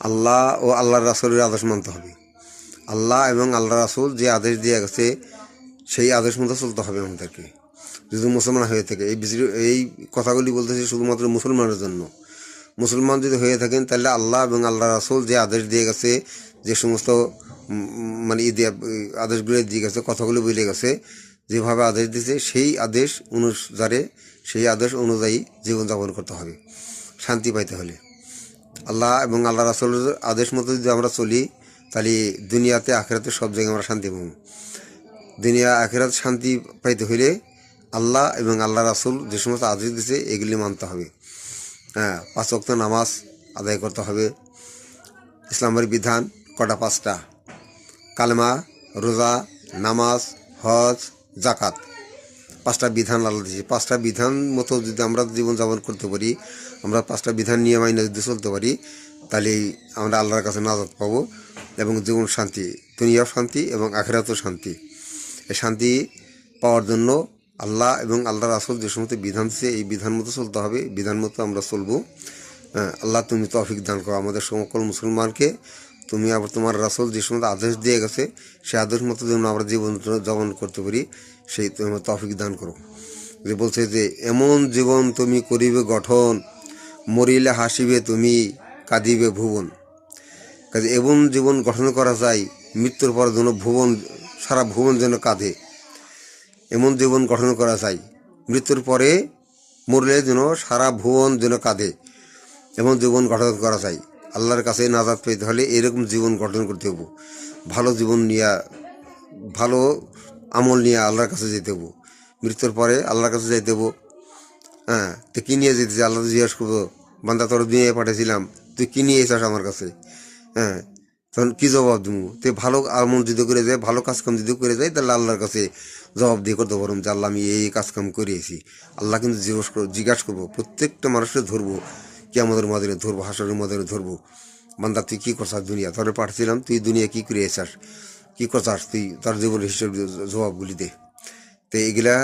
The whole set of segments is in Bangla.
আল্লাহ ও আল্লাহর রাসূলের আদেশ মানতে হবে। আল্লাহ এবং আল্লাহ রাসূল যে আদেশ দিয়ে গেছে সেই আদেশ মতো চলতে হবে আমাদেরকে, যদি মুসলমান হয়ে থাকে। এই কথাগুলি বলতেছি শুধুমাত্র মুসলমানের জন্য। মুসলমান যদি হয়ে থাকেন তাহলে আল্লাহ এবং আল্লাহ রাসূল যে আদেশ দিয়ে গেছে, যে সমস্ত মানে আদেশগুলো দিয়ে গেছে, কথাগুলো বলে গেছে, যেভাবে আদেশ দিয়েছে সেই আদেশ অনুসারে, সেই আদেশ অনুযায়ী জীবনযাপন করতে হবে শান্তি পাইতে হলে। আল্লাহ এবং আল্লাহ রাসূলের আদেশ মতো যদি আমরা চলি তাহলে দুনিয়াতে আখিরাতে সব জায়গায় আমরা শান্তি পাবো। দুনিয়া আখিরাত শান্তি পাইতে হইলে আল্লাহ এবং আল্লাহ রাসূল যে সমস্ত আদেশ দিয়েছে এগুলি মানতে হবে। হ্যাঁ, 5 ওয়াক্ত নামাজ আদায় করতে হবে। ইসলামের বিধান কটা? 5টা। কালেমা, রোজা, নামাজ, হজ, জাকাত, 5টা বিধান আল্লাহ দিয়েছে। 5টা বিধান মতো যদি আমরা জীবনযাপন করতে পারি, আমরা 5টা বিধান নিয়ে মাইনে যদি চলতে পারি, তাহলে আমরা আল্লাহর কাছে নাজাত পাবো এবং জীবন শান্তি, দুনিয়াও শান্তি এবং আখিরাতেও শান্তি। এই শান্তি পাওয়ার জন্য আল্লাহ এবং আল্লাহ রাসূল যে সমস্ত বিধান দিয়েছে এই বিধান মতো চলতে হবে, বিধান মতো আমরা চলবো। আল্লাহ তুমি তৌফিক দান করো আমাদের সকল মুসলমানকে। তুমি আবার তোমার রাসূল যে সমস্ত আদেশ দিয়ে গেছে সেই আদেশ মতো যেন আমরা জীবন যাপন করতে পারি, সেই তুমি তৌফিক দান করো। যে বলছে যে এমন জীবন তুমি করিবে গঠন, মরিলে হাসিবে তুমি, কাঁদিবে ভুবন। কাজে এমন জীবন গঠন করা যায় মৃত্যুর পর যেন ভুবন, সারা ভুবন যেন কাঁদে, এমন জীবন গঠন করা যায়। মৃত্যুর পরে মরলে যেন সারা ভুবন যেন কাঁদে, এমন জীবন গঠন করা যায়। আল্লাহর কাছে নাজাত পেতে হলে এরকম জীবন গঠন করতে হবো। ভালো জীবন নিয়ে, ভালো আমল নিয়ে আল্লাহর কাছে যেতে হবো। মৃত্যুর পরে আল্লাহর কাছে যেতে হবো। হ্যাঁ, তো কী নিয়ে যেতেছি? আল্লাহ তো জিজ্ঞাসা করবো, বান্দা তোর দুনিয়ায় পাঠিয়েছিলাম, তুই কী নিয়ে এসেছিস আমার কাছে? হ্যাঁ, তখন কী জবাব দেবো? তুই ভালো আমল যদি করে যায়, ভালো কাজকাম যদি করে যায়, তাহলে আল্লাহর কাছে জবাব দিয়ে করতে পারবো যে আল্লাহ আমি এই কাজকাম করিয়েছি। আল্লাহ কিন্তু জিজ্ঞাসা করবো, প্রত্যেকটা মানুষকে ধরবো, কিয়ামতের ময়দানে ধরবো, হাসরের ময়দানে ধরবো। বান্দা তুই কী করছাস দুনিয়া? তোরে পাঠিয়েছিলাম, তুই দুনিয়া কী করে এসেছিস, কী করছাস তুই, তার জীবনের হিসেবে জবাবগুলি দে। তো এগুলা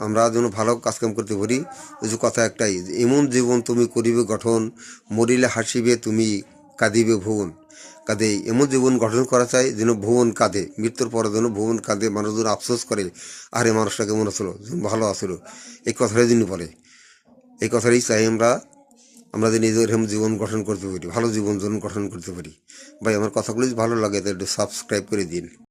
আমরা যেন ভালো কাজকাম করতে পারি। ওই যে কথা একটাই, এমন জীবন তুমি করিবে গঠন, মরিলে হাসিবে তুমি, কাঁদিবে ভুবন। কাঁদে এমন জীবন গঠন করা চাই যেন ভুবন কাঁদে, মৃত্যুর পরে যেন ভুবন কাঁদে, মানুষ যেন আফসোস করে, আরে মানুষটা কেমন আসলো, ভালো আসলো, এই কথাটাই যিনি বলে। এই কথাটাই চাই আমরা, আমরা যেন এরকম জীবন গঠন করতে পারি, ভালো জীবন যেন গঠন করতে পারি। ভাই আমার কথাগুলি যদি ভালো লাগে তাহলে একটু সাবস্ক্রাইব করে দিন।